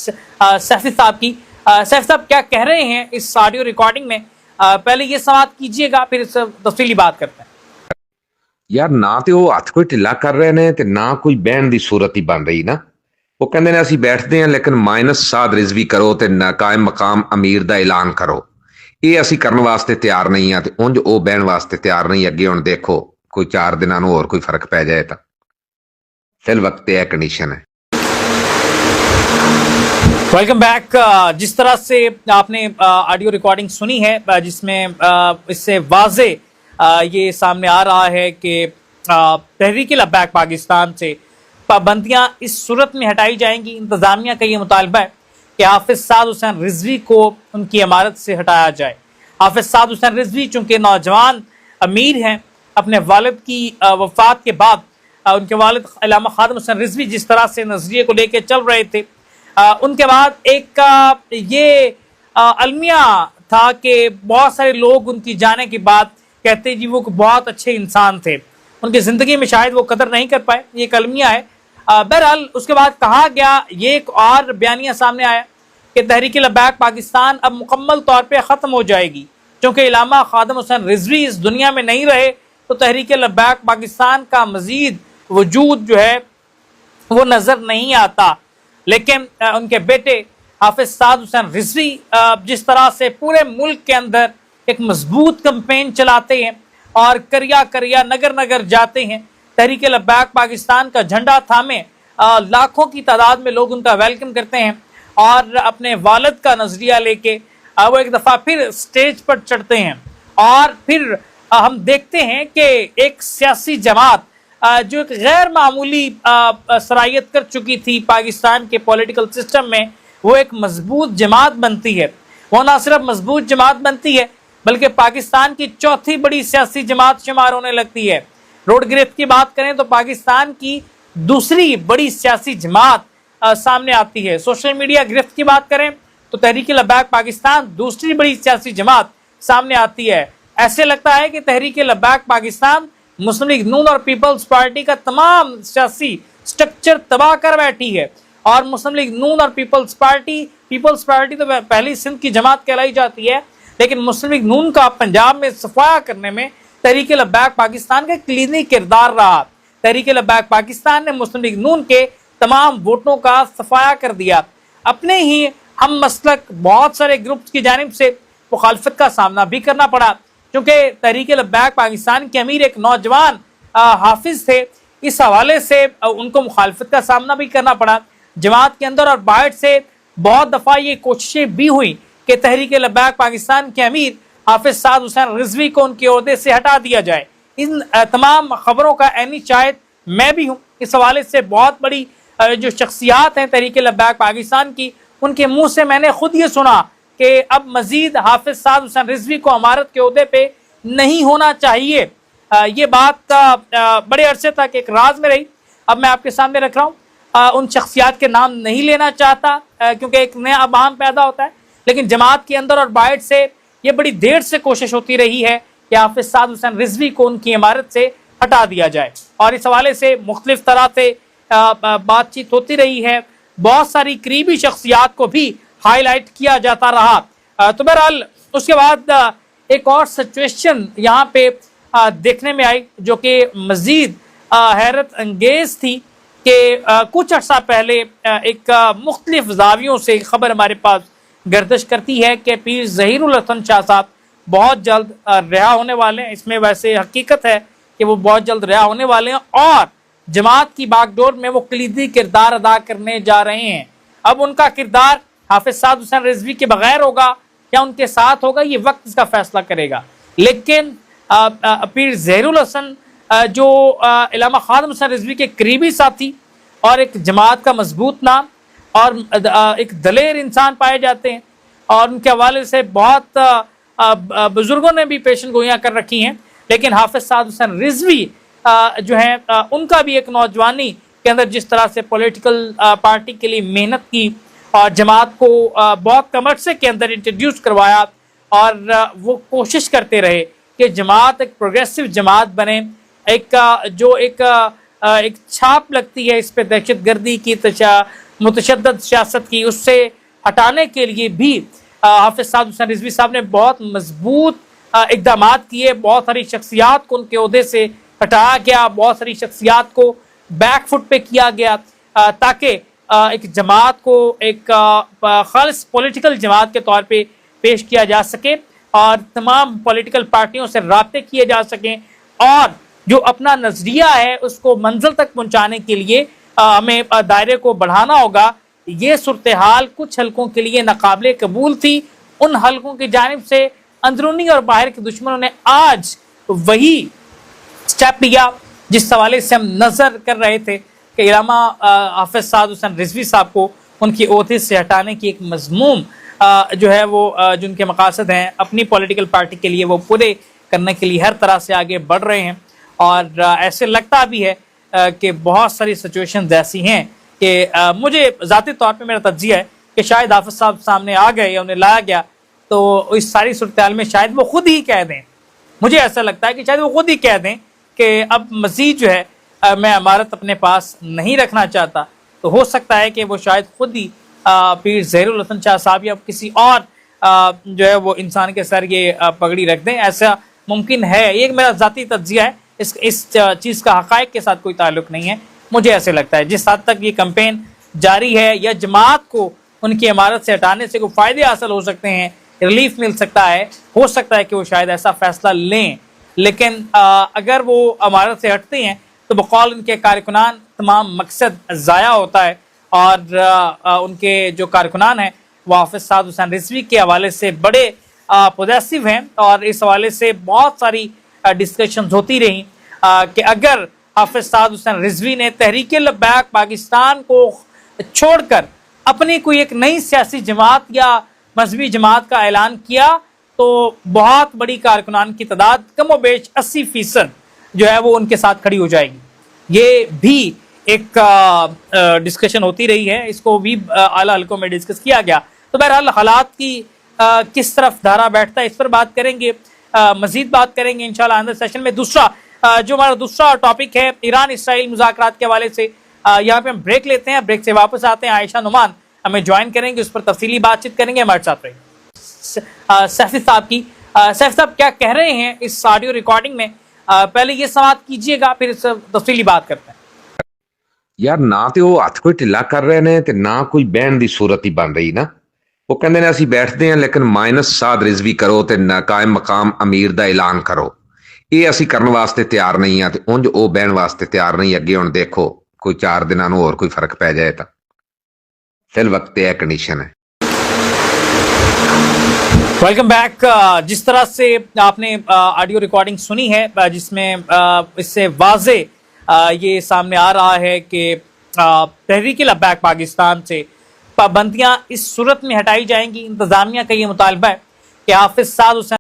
सैफी साहब की। सैफी साहब क्या कह रहे हैं इस ऑडियो रिकॉर्डिंग में, पहले ये समाप्त कीजिएगा, फिर इस तफसीली बात करते हैं। यार ना तो वो हथ कोई ढिला कर रहे ने ते ना कोई बहन की सूरत ही बन रही ना। वो कहते ने असीं बैठते हैं लेकिन माइनस साद रिजवी करो ते नाकायम मकाम अमीर का ऐलान करो, ये असीं करने वास्ते तैयार नहीं हाँ, ते उंज वो बहन वास्ते तैयार नहीं। अगे हुण देखो कोई 4 दिनों नूं होर कोई फर्क पै जाए तो फिल वक्त यह कंडीशन है। Welcome back. जिस तरह से आपने ऑडियो रिकॉर्डिंग सुनी है, जिसमें इससे वाजे ये सामने आ रहा है कि तहरीक लब्बैक पाकिस्तान से पाबंदियां इस सूरत में हटाई जाएंगी। इंतज़ामिया का ये मुतालबा है कि हाफिज़ साद हुसैन रिजवी को उनकी इमारत से हटाया जाए। हाफिज़ साद हुसैन रिजवी चूँकि नौजवान अमीर हैं, अपने वालिद की वफ़ात के बाद उनके वालिद अल्लामा खादिम हुसैन रिजवी जिस तरह से नज़रिए को लेकर चल रहे थे, उनके बाद एक ये अलमिया था कि बहुत सारे लोग उनकी जाने के बाद कहते जी वो बहुत अच्छे इंसान थे, उनकी ज़िंदगी में शायद वो कदर नहीं कर पाए, ये एक अलमिया है। बहरहाल उसके बाद कहा गया, ये एक और बयानिया सामने आया कि तहरीक लब्बैक पाकिस्तान अब मुकम्मल तौर पे ख़त्म हो जाएगी। क्योंकि अल्लामा खादिम हुसैन रिजवी इस दुनिया में नहीं रहे तो तहरीक लब्बैक पाकिस्तान का मज़ीद वजूद जो है वो नज़र नहीं आता। लेकिन उनके बेटे हाफिज़ साद हुसैन रिजवी जिस तरह से पूरे मुल्क के अंदर एक मजबूत कैंपेन चलाते हैं और करिया करिया नगर नगर जाते हैं, तहरीक लब्बैक पाकिस्तान का झंडा थामे लाखों की तादाद में लोग उनका वेलकम करते हैं और अपने वालिद का नज़रिया लेके वो एक दफ़ा फिर स्टेज पर चढ़ते हैं। और फिर हम देखते हैं कि एक सियासी जमात जो एक गैर मामूली सरायत कर चुकी थी पाकिस्तान के पॉलिटिकल सिस्टम में, वो एक मजबूत जमात बनती है। वो ना सिर्फ मजबूत जमात बनती है बल्कि पाकिस्तान की चौथी बड़ी सियासी जमात शुमार होने लगती है। रोड गिरफ्त की बात करें तो पाकिस्तान की दूसरी बड़ी सियासी जमात सामने आती है। सोशल मीडिया गिरफ्त की बात करें तो तहरीक लब्बैक पाकिस्तान दूसरी बड़ी सियासी जमात सामने आती है। ऐसे लगता है कि तहरीक लब्बैक पाकिस्तान मुस्लिम लीग नून और पीपल्स पार्टी का तमाम सियासी स्ट्रक्चर तबाह कर बैठी है। और मुस्लिम लीग नून और पीपल्स पार्टी तो पहली सिंध की जमात कहलाई जाती है, लेकिन मुस्लिम लीग नून का पंजाब में सफाया करने में तहरीक लब्बैक पाकिस्तान का क्लीनी किरदार रहा। तहरीक लब्बैक पाकिस्तान ने मुस्लिम लीग नून के तमाम वोटों का सफाया कर दिया। अपने ही हम मसलक बहुत सारे ग्रुप्स की जानिब से मुखालफत का सामना भी करना पड़ा, क्योंकि तहरीक लब्बैक पाकिस्तान के अमीर एक नौजवान हाफिज थे। इस हवाले से उनको मुखालफत का सामना भी करना पड़ा। जमात के अंदर और बाहर से बहुत दफ़ा ये कोशिशें भी हुई कि तहरीक लब्बैक पाकिस्तान के अमीर हाफिज़ साद हुसैन रिजवी को उनके ओहदे से हटा दिया जाए। इन तमाम खबरों का ऐनी शायद मैं भी हूँ। इस हवाले से बहुत बड़ी जो शख्सियात हैं तहरीक लब्बैक पाकिस्तान की, उनके मुँह से मैंने खुद ये सुना कि अब मजीद हाफिज़ साद हुसैन रिजवी को अमारत के ओहदे पे नहीं होना चाहिए। ये बात बड़े अरसे तक एक राज में रही। अब मैं आपके सामने रख रहा हूँ। उन शख्सियात के नाम नहीं लेना चाहता क्योंकि एक नया अवाम पैदा होता है, लेकिन जमात के अंदर और बाहर से ये बड़ी देर से कोशिश होती रही है कि हाफिज़ साद हुसैन रिजवी को उनकी इमारत से हटा दिया जाए। और इस हवाले से मुख्तलिफ तरह से बातचीत होती रही है। बहुत सारी करीबी शख्सियात को भी हाईलाइट किया जाता रहा। तो बहरहाल उसके बाद एक और सिचुएशन यहाँ पे देखने में आई जो कि मज़ीद हैरत अंगेज़ थी कि कुछ अर्सा पहले एक मुख्तलिफ ज़ावियों से खबर हमारे पास गर्दिश करती है कि पीर ज़हीरुल हसन शाह साहब बहुत जल्द रिहा होने वाले हैं। इसमें वैसे हकीकत है कि वो बहुत जल्द रिहा होने वाले हैं और जमात की बागडोर में वो कलीदी किरदार अदा करने जा रहे हैं। अब उनका किरदार हाफिज़ साद हुसैन रिजवी के बगैर होगा या उनके साथ होगा, ये वक्त इसका फैसला करेगा। लेकिन पीर ज़हीरुल हसन जो अल्लामा खादिम हुसैन रिजवी के करीबी साथी और एक जमात का मजबूत नाम और एक दलेर इंसान पाए जाते हैं, और उनके हवाले से बहुत बुजुर्गों ने भी पेशन गोइयाँ कर रखी हैं। लेकिन हाफिज़ साद हुसैन रिजवी जो हैं उनका भी एक नौजवानी के अंदर जिस तरह से पॉलिटिकल पार्टी के लिए मेहनत की और जमात को बहुत कम अरसे के अंदर इंट्रोड्यूस करवाया और वो कोशिश करते रहे कि जमात एक प्रोग्रेसिव जमात बने, एक जो एक छाप लगती है इस पे दहशत गर्दी की متشدد سیاست کی، اس سے ہٹانے کے لیے بھی حافظ سعد حسین رضوی صاحب نے بہت مضبوط اقدامات کیے. بہت ساری شخصیات کو ان کے عہدے سے ہٹایا گیا، بہت ساری شخصیات کو بیک فٹ پہ کیا گیا تاکہ ایک جماعت کو ایک خالص پولیٹیکل جماعت کے طور پہ پیش کیا جا سکے اور تمام پولیٹیکل پارٹیوں سے رابطے کیے جا سکیں، اور جو اپنا نظریہ ہے اس کو منزل تک پہنچانے کے لیے ہمیں دائرے کو بڑھانا ہوگا. یہ صورتحال کچھ حلقوں کے لیے ناقابل قبول تھی. ان حلقوں کی جانب سے اندرونی اور باہر کے دشمنوں نے آج وہی سٹیپ لیا جس حوالے سے ہم نظر کر رہے تھے کہ علامہ حافظ سعد حسین رضوی صاحب کو ان کی عہدے سے ہٹانے کی ایک مضموم جو ہے وہ جن کے مقاصد ہیں اپنی پولیٹیکل پارٹی کے لیے وہ پورے کرنے کے لیے ہر طرح سے آگے بڑھ رہے ہیں. اور ایسے لگتا بھی ہے کہ بہت ساری سچویشنز ایسی ہیں کہ مجھے ذاتی طور پہ میرا تجزیہ ہے کہ شاید حافظ صاحب سامنے آ گئے یا انہیں لایا گیا تو اس ساری صورتحال میں شاید وہ خود ہی کہہ دیں. مجھے ایسا لگتا ہے کہ شاید وہ خود ہی کہہ دیں کہ اب مزید جو ہے میں امارت اپنے پاس نہیں رکھنا چاہتا. تو ہو سکتا ہے کہ وہ شاید خود ہی پیر ظہیر الحسن شاہ صاحب یا کسی اور جو ہے وہ انسان کے سر یہ پگڑی رکھ دیں. ایسا ممکن ہے. یہ میرا ذاتی تجزیہ ہے، اس چیز کا حقائق کے ساتھ کوئی تعلق نہیں ہے. مجھے ایسے لگتا ہے جس حد تک یہ کمپین جاری ہے یا جماعت کو ان کی امارت سے ہٹانے سے کوئی فائدے حاصل ہو سکتے ہیں، ریلیف مل سکتا ہے، ہو سکتا ہے کہ وہ شاید ایسا فیصلہ لیں. لیکن اگر وہ امارت سے ہٹتے ہیں تو بقول ان کے کارکنان تمام مقصد ضائع ہوتا ہے. اور ان کے جو کارکنان ہیں وہ حافظ سعد حسین رضوی کے حوالے سے بڑے پوزیسو ہیں، اور اس حوالے سے بہت ساری ڈسکشنز ہوتی رہیں کہ اگر حافظ سعد حسین رضوی نے تحریک لبیک پاکستان کو چھوڑ کر اپنی کوئی ایک نئی سیاسی جماعت یا مذہبی جماعت کا اعلان کیا تو بہت بڑی کارکنان کی تعداد کم و بیش 80% جو ہے وہ ان کے ساتھ کھڑی ہو جائے گی. یہ بھی ایک ڈسکشن ہوتی رہی ہے، اس کو بھی اعلیٰ حلقوں میں ڈسکس کیا گیا. تو بہرحال حالات کی کس طرف دھارا بیٹھتا ہے اس پر بات کریں گے، مزید بات کریں گے انشاءاللہ آئندہ سیشن میں. جو ہمارا دوسرا ٹاپک ہے ایران اسرائیل مذاکرات کے حوالے سے، یہاں پہ ہم بریک لیتے ہیں، بریک سے واپس آتے ہیں. عائشہ نعمان ہمیں جوائن کریں گے، اس پر تفصیلی بات چیت کریں گے. ہمارے ساتھ رہیں سیفی صاحب کی. سیفی صاحب کیا کہہ رہے ہیں اس آڈیو ریکارڈنگ میں؟ پہلے یہ سماعت کیجئے گا پھر اس تفصیلی بات کرتے ہیں. ਯਾਰ ਨਾ ਤੇ ਉਹ ਹੱਥ ਕੋਈ ਢਿੱਲਾ ਕਰ ਰਹੇ ਨੇ ਤੇ ਨਾ ਕੋਈ ਬਹਿਣ ਦੀ ਸੂਰਤ ਹੀ ਬਣ ਰਹੀ ਨਾ. ਉਹ ਕਹਿੰਦੇ ਨੇ ਅਸੀਂ ਬੈਠਦੇ ਹਾਂ ਲੇਕਿਨ ਮਾਈਨਸ ਸਾਦ ਰਿਜ਼ਵੀ ਕਰੋ ਤੇ ਕਾਇਮ ਮਕਾਮ ਅਮੀਰ ਦਾ ਐਲਾਨ ਕਰੋ. ਇਹ ਅਸੀਂ ਕਰਨ ਵਾਸਤੇ ਤਿਆਰ ਨਹੀਂ ਆ ਤੇ ਉਂਝ ਉਹ ਬਹਿਣ ਵਾਸਤੇ ਤਿਆਰ ਨਹੀਂ. ਅੱਗੇ ਹੁਣ ਦੇਖੋ ਕੋਈ 4 ਦਿਨਾਂ ਨੂੰ ਹੋਰ ਕੋਈ ਫਰਕ ਪੈ ਜਾਏ ਤਾਂ ਫਿਲ ਵਕਤ ਇਹ ਕੰਡੀਸ਼ਨ ہے. Welcome back. جس طرح سے آپ نے آڈیو ریکارڈنگ سنی ہے جس میں اس سے واضح یہ سامنے آ رہا ہے کہ تحریک لبیک پاکستان سے پابندیاں اس صورت میں ہٹائی جائیں گی. انتظامیہ کا یہ مطالبہ ہے کہ حافظ سعد حسین